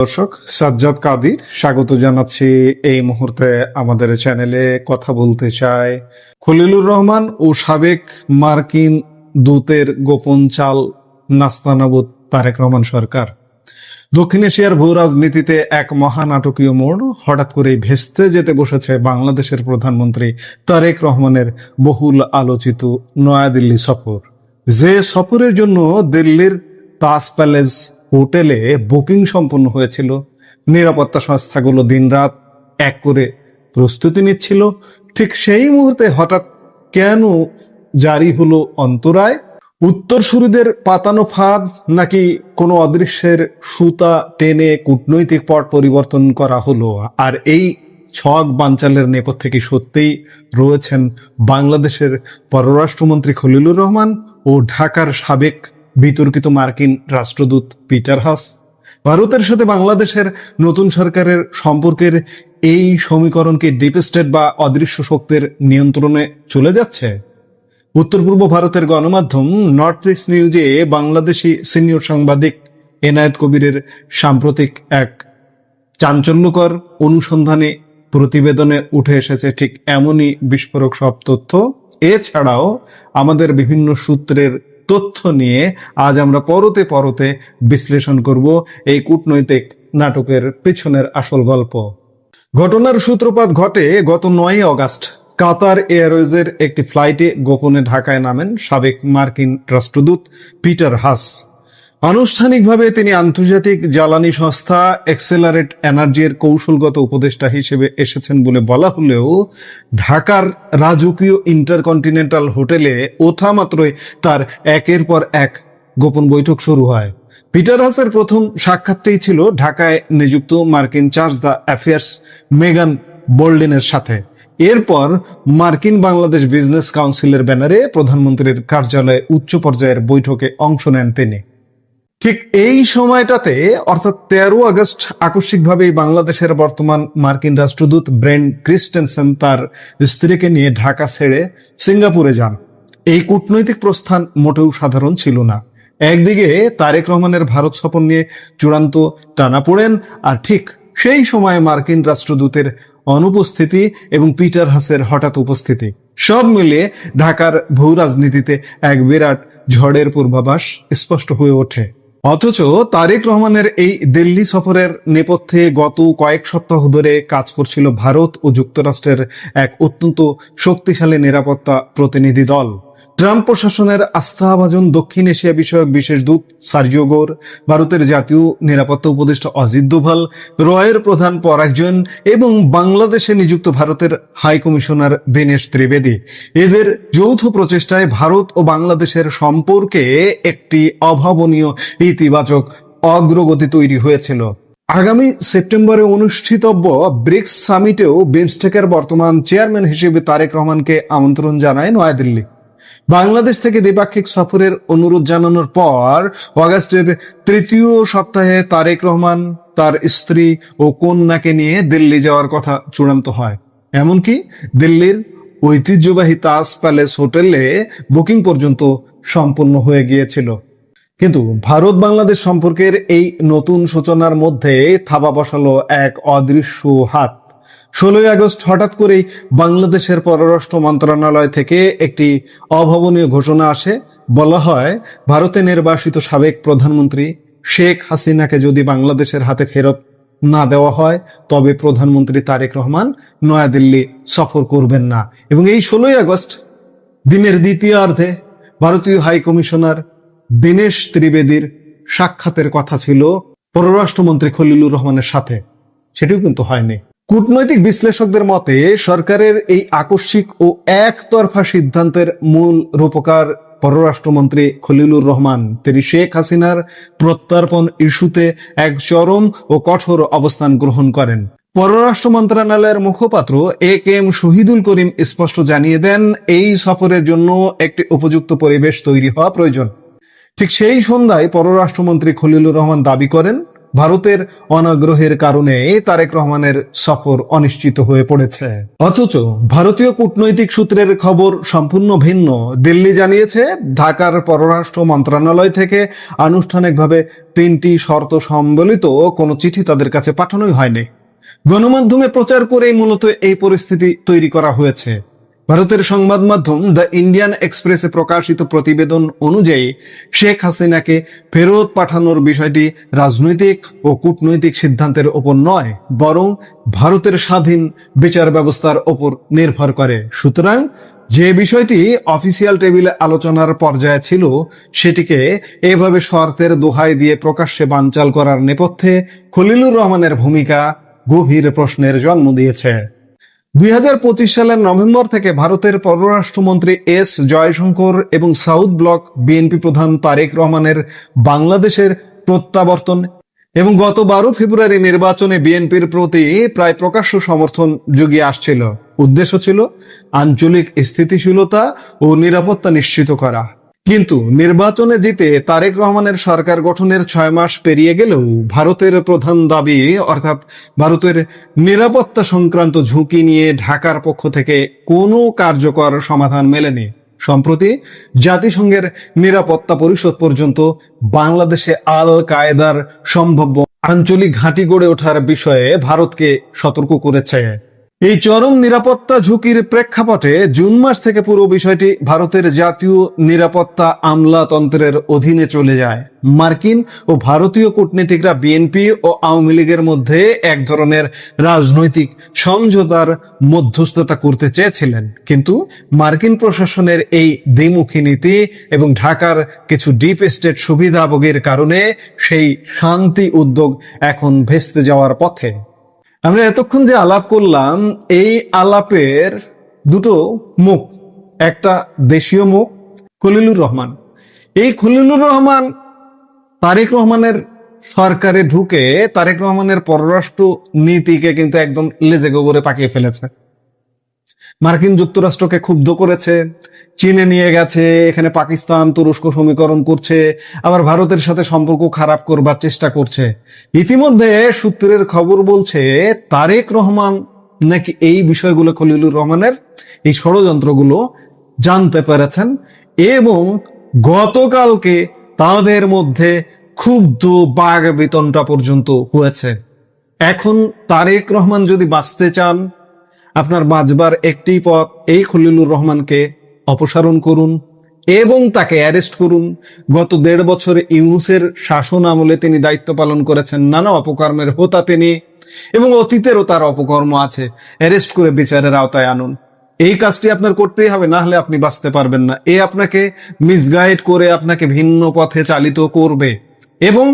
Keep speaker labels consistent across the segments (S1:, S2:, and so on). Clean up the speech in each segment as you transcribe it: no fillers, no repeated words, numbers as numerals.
S1: দর্শক সাজ্জাদ কাদির স্বাগত জানাচ্ছি। এই মুহূর্তে আমাদের চ্যানেলে কথা বলতে চাই খলিলুর রহমান ও সাবেক মার্কিন দূতের গোপন চাল নাস্তানাবুদ তারেক রহমান সরকার। দক্ষিণ এশিয়ার ভূ রাজনীতিতে এক মহানাটকীয় মোড় হঠাৎ করেই ভেস্তে যেতে বসেছে বাংলাদেশের প্রধানমন্ত্রী তারেক রহমানের বহুল আলোচিত নয়াদিল্লি সফর। যে সফরের জন্য দিল্লির তাজ প্যালেস হোটেলে বুকিং সম্পন্ন হয়েছিল, নিরাপত্তা সংস্থাগুলো দিনরাত এক করে প্রস্তুতি নিচ্ছিল, ঠিক সেই মুহূর্তে হঠাৎ কেন জারি হলো অন্তরায়? উত্তরসূরিদের পাতানো ফাঁদ, নাকি কোনো অদৃশ্যের সুতা টেনে কূটনৈতিক পট পরিবর্তন করা হলো? আর এই ছক বানচালের নেপথ্যে কি সত্যিই রয়েছেন বাংলাদেশের পররাষ্ট্রমন্ত্রী খলিলুর রহমান ও ঢাকার সাবেক বিতর্কিত মার্কিন রাষ্ট্রদূত পিটার হাস? ভারতের সাথে বাংলাদেশের নতুন সরকারের সম্পর্কের এই সমীকরণ কি ডিপ স্টেট বা অদৃশ্য শক্তির নিয়ন্ত্রণে চলে যাচ্ছে? উত্তর পূর্ব ভারতের গণমাধ্যম নর্থ ইস্ট নিউজে বাংলাদেশি সিনিয়র সাংবাদিক এনায়েত কবিরের সাম্প্রতিক এক চাঞ্চল্যকর অনুসন্ধানী প্রতিবেদনে উঠে এসেছে ঠিক এমনই বিস্ফোরক সব তথ্য। এছাড়াও আমাদের বিভিন্ন সূত্রের তথ্য নিয়ে আজ আমরা পরতে পরতে বিশ্লেষণ করব এই কূটনৈতিক নাটকের পিছনের আসল গল্প। ঘটনার সূত্রপাত ঘটে গত 9 অগস্ট। কাতার এয়ারওয়েজের একটি ফ্লাইটে গোপনে ঢাকায় নামেন সাবেক মার্কিন রাষ্ট্রদূত পিটার হাস। আনুষ্ঠানিকভাবে তিনি আন্তর্জাতিক জ্বালানি সংস্থা এক্সেলারেট এনার্জির কৌশলগত উপদেষ্টা হিসেবে এসেছেন বলে বলা হলেও ঢাকার রাজকীয় ইন্টারকন্টিনেন্টাল হোটেলে ওঠা মাত্রই তার একের পর এক গোপন বৈঠক শুরু হয়। পিটার হাসের প্রথম সাক্ষাৎটাই ছিল ঢাকায় নিযুক্ত মার্কিন চার্জ দ্য অ্যাফেয়ার্স মেগান বোল্ডেনের সাথে। এরপর মার্কিন বাংলাদেশ বিজনেস কাউন্সিলের ব্যানারে প্রধানমন্ত্রীর কার্যালয়ে উচ্চ পর্যায়ের বৈঠকে অংশ নেন তিনি। ঠিক এই সময়টাতে অর্থাৎ 13 আগস্ট আকস্মিকভাবেই বাংলাদেশের বর্তমান মার্কিন রাষ্ট্রদূত ব্রেন ক্রিস্টেনসেন তার স্ত্রীকে নিয়ে ঢাকা ছেড়ে সিঙ্গাপুরে যান। এই কূটনৈতিক প্রস্থান মোটেও সাধারণ ছিল না। একদিকে তারেক রহমানের ভারত সফর নিয়ে চূড়ান্ত টানাপোড়েন, আর ঠিক সেই সময় মার্কিন রাষ্ট্রদূতের অনুপস্থিতি এবং পিটার হাসের হঠাৎ উপস্থিতি, সব মিলিয়ে ঢাকার ভূ রাজনীতিতে এক বিরাট ঝড়ের পূর্বাভাস স্পষ্ট হয়ে ওঠে। অথচ তারেক রহমানের এই দিল্লি সফরের নেপথ্যে গত কয়েক সপ্তাহ ধরে কাজ করছিল ভারত ও যুক্তরাষ্ট্রের এক অত্যন্ত শক্তিশালী নিরাপত্তা প্রতিনিধি দল। ট্রাম্প প্রশাসনের আস্থাভাজন দক্ষিণ এশিয়া বিষয়ক বিশেষ দূত সার্জিও গোর, ভারতের জাতীয় নিরাপত্তা উপদেষ্টা অজিত দোভাল, রয়ের প্রধান পরাগ জৈন এবং বাংলাদেশে নিযুক্ত ভারতের হাই কমিশনার দীনেশ ত্রিবেদী। এদের যৌথ প্রচেষ্টায় ভারত ও বাংলাদেশের সম্পর্কে একটি অভাবনীয় ইতিবাচক অগ্রগতি তৈরি হয়েছিল। আগামী সেপ্টেম্বরে অনুষ্ঠিতব্য ব্রিক্স সামিটেও বিমস্টেকের বর্তমান চেয়ারম্যান হিসেবে তারেক রহমানকে আমন্ত্রণ জানায় নয়াদিল্লি। বাংলাদেশ থেকে দ্বিপাক্ষিক সফরের অনুরোধ জানানোর পর অগাস্টের তৃতীয় সপ্তাহে তারেক রহমান তার স্ত্রী ও কন্যাকে নিয়ে দিল্লি যাওয়ার কথা চূড়ান্ত হয়। এমনকি দিল্লির ঐতিহ্যবাহী তাজ প্যালেস হোটেলে বুকিং পর্যন্ত সম্পন্ন হয়ে গিয়েছিল। কিন্তু ভারত বাংলাদেশ সম্পর্কের এই নতুন সূচনার মধ্যে থাবা বসালো এক অদৃশ্য হাত। 16 আগস্ট হঠাৎ করেই বাংলাদেশের পররাষ্ট্র মন্ত্রণালয় থেকে একটি অভাবনীয় ঘোষণা আসে। বলা হয়, ভারতে নির্বাসিত সাবেক প্রধানমন্ত্রী শেখ হাসিনাকে যদি বাংলাদেশের হাতে ফেরত না দেওয়া হয় তবে প্রধানমন্ত্রী তারেক রহমান নয়াদিল্লি সফর করবেন না। এবং এই 16 আগস্ট দিনের দ্বিতীয়ার্ধে ভারতীয় হাই কমিশনার দীনেশ ত্রিবেদীর সাক্ষাতের কথা ছিল পররাষ্ট্রমন্ত্রী খলিলুর রহমানের সাথে, সেটিও কিন্তু হয়নি। কূটনৈতিক বিশ্লেষকদের মতে সরকারের এই আকস্মিক ও একতরফা সিদ্ধান্তের মূল রূপকার পররাষ্ট্রমন্ত্রী খলিলুর রহমান। তিনি শেখ হাসিনার প্রত্যর্পণ ইস্যুতে এক চরম ও কঠোর অবস্থান গ্রহণ করেন। পররাষ্ট্র মন্ত্রণালয়ের মুখপাত্র এ.কে.এম. শহীদুল করিম স্পষ্ট জানিয়ে দেন, এই সফরের জন্য একটি উপযুক্ত পরিবেশ তৈরি হওয়া প্রয়োজন। ঠিক সেই সন্ধ্যায় পররাষ্ট্রমন্ত্রী খলিলুর রহমান দাবি করেন, ভারতের অনাগ্রহের কারণে তারেক রহমানের সফর অনিশ্চিত হয়ে পড়েছে। অথচ ভারতীয় কূটনৈতিক সূত্রের খবর সম্পূর্ণ ভিন্ন। দিল্লি জানিয়েছে, ঢাকার পররাষ্ট্র মন্ত্রণালয় থেকে আনুষ্ঠানিকভাবে 3টি শর্ত সম্বলিত কোনো চিঠি তাদের কাছে পাঠানোই হয়নি। গণমাধ্যমে প্রচার করেই মূলত এই পরিস্থিতি তৈরি করা হয়েছে। ভারতের সংবাদ মাধ্যম দ্য ইন্ডিয়ান এক্সপ্রেসে প্রকাশিত প্রতিবেদন অনুযায়ী শেখ হাসিনাকে ফেরত পাঠানোর বিষয়টি রাজনৈতিক ও কূটনৈতিক সিদ্ধান্তের ওপর নয়, বরং ভারতের স্বাধীন বিচার ব্যবস্থার ওপর নির্ভর করে। সুতরাং যে বিষয়টি অফিসিয়াল টেবিলে আলোচনার পর্যায়ে ছিল, সেটিকে এভাবে শর্তের দোহাই দিয়ে প্রকাশ্যে বানচাল করার নেপথ্যে খলিলুর রহমানের ভূমিকা গভীর প্রশ্নের জন্ম দিয়েছে। 2025 সালের নভেম্বর থেকে ভারতের পররাষ্ট্রমন্ত্রী এস জয়শঙ্কর এবং সাউথ ব্লক বিএনপি প্রধান তারেক রহমানের বাংলাদেশের প্রত্যাবর্তন এবং গত 12 ফেব্রুয়ারি নির্বাচনে বিএনপির প্রতি প্রায় প্রকাশ্য সমর্থন জুগিয়ে আসছিল। উদ্দেশ্য ছিল আঞ্চলিক স্থিতিশীলতা ও নিরাপত্তা নিশ্চিত করা। কিন্তু নির্বাচনে জিতে তারেক রহমানের সরকার গঠনের 6 মাস পেরিয়ে গেলেও ভারতের প্রধান দাবি অর্থাৎ ভারতের নিরাপত্তা সংক্রান্ত ঝুঁকি নিয়ে ঢাকার পক্ষ থেকে কোনো কার্যকর সমাধান মেলেনি। সম্প্রতি জাতিসংঘের নিরাপত্তা পরিষদ পর্যন্ত বাংলাদেশে আল কায়েদার সম্ভাব্য আঞ্চলিক ঘাঁটি গড়ে ওঠার বিষয়ে ভারতকে সতর্ক করেছে। এই চরম নিরাপত্তা ঝুঁকির প্রেক্ষাপটে জুন মাস থেকে পুরো বিষয়টি ভারতের জাতীয় নিরাপত্তা আমলাতন্ত্রের অধীনে চলে যায়। মার্কিন ও ভারতীয় কূটনীতিকরা বিএনপি ও আওয়ামী লীগের মধ্যে এক ধরনের রাজনৈতিক সমঝোতার মধ্যস্থতা করতে চেয়েছিলেন, কিন্তু মার্কিন প্রশাসনের এই দ্বিমুখী নীতি এবং ঢাকার কিছু ডিপ স্টেট সুবিধাভোগীর কারণে সেই শান্তি উদ্যোগ এখন ভেস্তে যাওয়ার পথে। আমরা এতক্ষণ যে আলাপ করলাম, এই আলাপের দুটো মুখ, একটা দেশীয় মুখ খলিলুর রহমান। এই খলিলুর রহমান তারেক রহমানের সরকারে ঢুকে তারেক রহমানের পররাষ্ট্র নীতিকে কিন্তু একদম লেজে গোবরে পাকিয়ে ফেলেছে। মার্কিন যুক্তরাষ্ট্রকে ক্ষুব্ধ করেছে, চীনে নিয়ে গেছে, এখানে পাকিস্তান তুরস্ক সমীকরণ করছে, আবার ভারতের সাথে সম্পর্ক খারাপ করবার চেষ্টা করছে। ইতিমধ্যে সূত্রের খবর বলছে তারেক রহমান নাকি এই বিষয়গুলো খলিলুর রহমানের এই ষড়যন্ত্রগুলো জানতে পেরেছেন এবং গতকালকে তাদের মধ্যে ক্ষুব্ধ বাঘ বেতনটা পর্যন্ত হয়েছে। এখন তারেক রহমান যদি বাঁচতে চান, আপনার বাঁচবার একটি পথ, এই খলিলুর রহমানকে অপসারণ করুন এবং তাকে অ্যারেস্ট করুন। গত 1.5 বছর ইউনূসের শাসন আমলে তিনি দায়িত্ব পালন করেছেন, নানা অপকর্মের হোতা তিনি, এবং অতীতেরও তার অপকর্ম আছে। অ্যারেস্ট করে বিচারের আওতায় আনুন। এই কাজটি আপনার করতেই হবে, না হলে আপনি বাঁচতে পারবেন না। এ আপনাকে মিসগাইড করে আপনাকে ভিন্ন পথে চালিত করবে এবং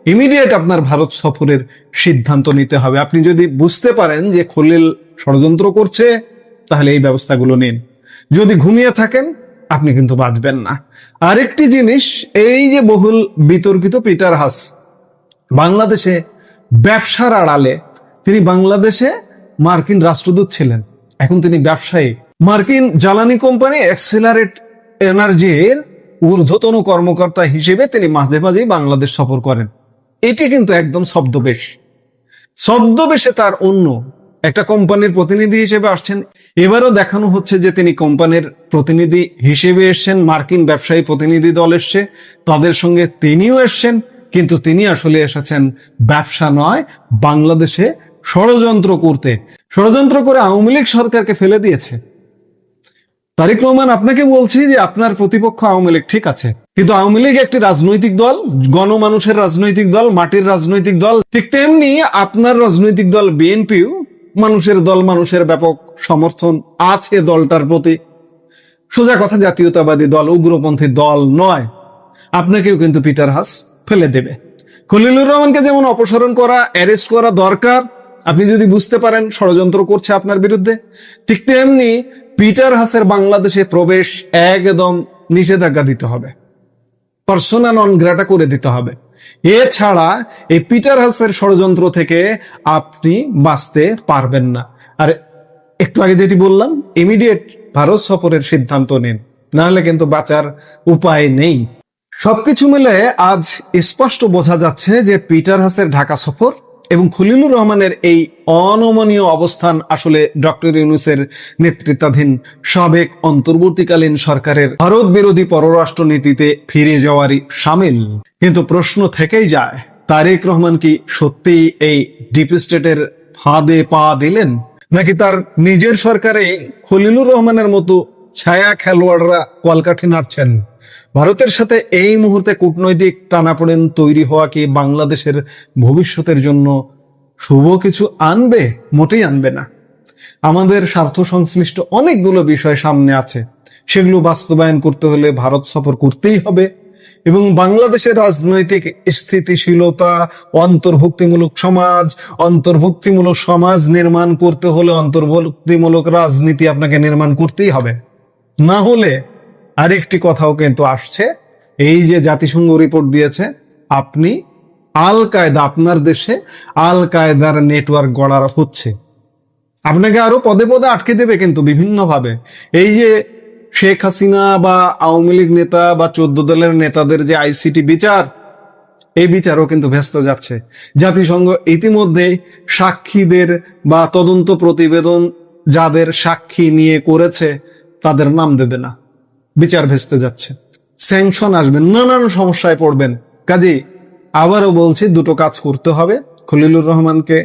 S1: ইমিডিয়েট আপনার ভারত সফরের সিদ্ধান্ত নিতে হবে। আপনি যদি বুঝতে পারেন যে খলিল ষড়যন্ত্র করছে, তাহলে এই ব্যবস্থাগুলো নিন। যদি ঘুমিয়ে থাকেন, আপনি কিন্তু বাঁচবেন না। আরেকটি জিনিস, এই যে বহুল বিতর্কিত পিটার হাস, বাংলাদেশে ব্যবসার আড়ালে তিনি বাংলাদেশে মার্কিন রাষ্ট্রদূত ছিলেন, এখন তিনি ব্যবসায়ী। মার্কিন জ্বালানি কোম্পানি অ্যাক্সিলারেট এনার্জির ঊর্ধ্বতন কর্মকর্তা হিসেবে তিনি মাঝে মাঝেই বাংলাদেশ সফর করেন। এটি কিন্তু একদম ছদ্মবেশে তার অন্য একটা কোম্পানির প্রতিনিধি হিসেবে আসছেন। এবারও দেখানো হচ্ছে যে তিনি কোম্পানির প্রতিনিধি হিসেবে এসছেন, মার্কিন ব্যবসায়ী প্রতিনিধি দল এসছে, তাদের সঙ্গে তিনিও এসছেন, কিন্তু তিনি আসলে এসেছেন ব্যবসা নয়, বাংলাদেশে ষড়যন্ত্র করতে। ষড়যন্ত্র করে আওয়ামী লীগ সরকারকে ফেলে দিয়েছে। তারেক রহমান, আপনাকে বলছি যে আপনার প্রতিপক্ষ আওয়ামী লীগ, ঠিক আছে, কিন্তু আওয়ামী লীগ একটি রাজনৈতিক দল, গণমানুষের রাজনৈতিক দল, মাটির রাজনৈতিক দল। ঠিক তেমনি আপনার রাজনৈতিক দল বিএনপিও মানুষের দল, মানুষের ব্যাপক সমর্থন আছে দলটার প্রতি। সোজা কথা, জাতীয়তাবাদী দল, উগ্রপন্থী দল নয়। আপনাকেও কিন্তু পিটার হাস ফেলে দেবে। খলিলুর রহমানকে যেমন অপসারণ করা, অ্যারেস্ট করা দরকার, আপনি যদি বুঝতে পারেন ষড়যন্ত্র করছে আপনার বিরুদ্ধে, ঠিক তেমনি পিটার হাসের বাংলাদেশে প্রবেশ একদম নিষেধাজ্ঞা দিতে হবে, পার্সোনা নন গ্রাটা করে দিতে হবে। এছাড়া এই পিটার হাসের ষড়যন্ত্র থেকে আপনি বাঁচতে পারবেন না। আর একটু আগে যেটি বললাম, ইমিডিয়েট ভারত সফরের সিদ্ধান্ত নিন, না হলে কিন্তু বাঁচার উপায় নেই। সবকিছু মিলে আজ স্পষ্ট বোঝা যাচ্ছে যে পিটার হাসের ঢাকা সফর এবং খলিলুর রহমানের এই অনমনীয় অবস্থান আসলে ডক্টর ইউনূসের নেতৃত্বাধীন সাবেক অন্তর্বর্তীকালীন সরকারের ভারত বিরোধী পররাষ্ট্র নীতিতে ফিরে যাওয়ারই সামিল। কিন্তু প্রশ্ন থেকেই যায়, তারেক রহমান কি সত্যিই এই ডিপ স্টেটের ফাঁদে পা দিলেন, নাকি তার নিজের সরকারে খলিলুর রহমানের মতো ছায়া খেলোয়াড়রা কলকাঠি নাড়ছেন? ভারতের সাথে এই মুহূর্তে কূটনৈতিক টানাপোড়েন তৈরি হওয়া কি বাংলাদেশের ভবিষ্যতের জন্য শুভ কিছু আনবে? মোটেই আনবে না। আমাদের স্বার্থ সংশ্লিষ্ট অনেকগুলো বিষয় সামনে আছে, সেগুলো বাস্তবায়ন করতে হলে ভারত সফর করতেই হবে এবং বাংলাদেশের রাজনৈতিক স্থিতিশীলতা, অন্তর্ভুক্তিমূলক সমাজ নির্মাণ করতে হলে অন্তর্ভুক্তিমূলক রাজনীতি আপনাকে নির্মাণ করতেই হবে। না হলে আরেকটি কথাও কিন্তু আসছে, এই যে জাতিসংঘ রিপোর্ট দিয়েছে, আপনি আল কায়দা, আপনার দেশে আল কায়দার নেটওয়ার্ক গড়া হচ্ছে, আপনাকে আরো পদে পদে আটকে দেবে কিন্তু বিভিন্নভাবে। এই যে শেখ হাসিনা বা আওয়ামী লীগ নেতা বা 14 দলের নেতাদের যে আইসিটি বিচার, এই বিচারও কিন্তু ভেস্তে যাচ্ছে। জাতিসংঘ ইতিমধ্যে সাক্ষীদের বা তদন্ত প্রতিবেদন যাদের সাক্ষী নিয়ে করেছে তাদের নাম দেবে না, বিচার ভেস্তে যাচ্ছে, স্যাংশন আসবে, নানান সমস্যায় পড়বেন। কাজেই আবারও বলছি, দুটো কাজ করতে হবে: খলিলুর রহমানকে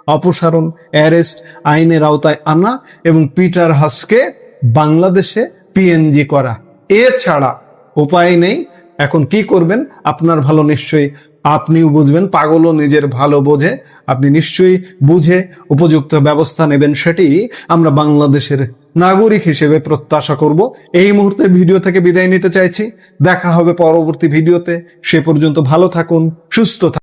S1: অপসারণ, অ্যারেস্ট, আইনের আওতায় আনা এবং পিটার হাসকে বাংলাদেশে পিএনজি করা। এছাড়া উপায় নেই। এখন কি করবেন আপনার ভালো নিশ্চয়ই আপনিও বুঝবেন, পাগলও নিজের ভালো বোঝে। আপনি নিশ্চয়ই বুঝে উপযুক্ত ব্যবস্থা নেবেন, সেটি আমরা বাংলাদেশের নাগরিক হিসেবে প্রত্যাশা করব। এই মুহূর্তে ভিডিও থেকে বিদায় নিতে চাইছি। দেখা হবে পরবর্তী ভিডিওতে। সে পর্যন্ত ভালো থাকুন, সুস্থ থাকুন।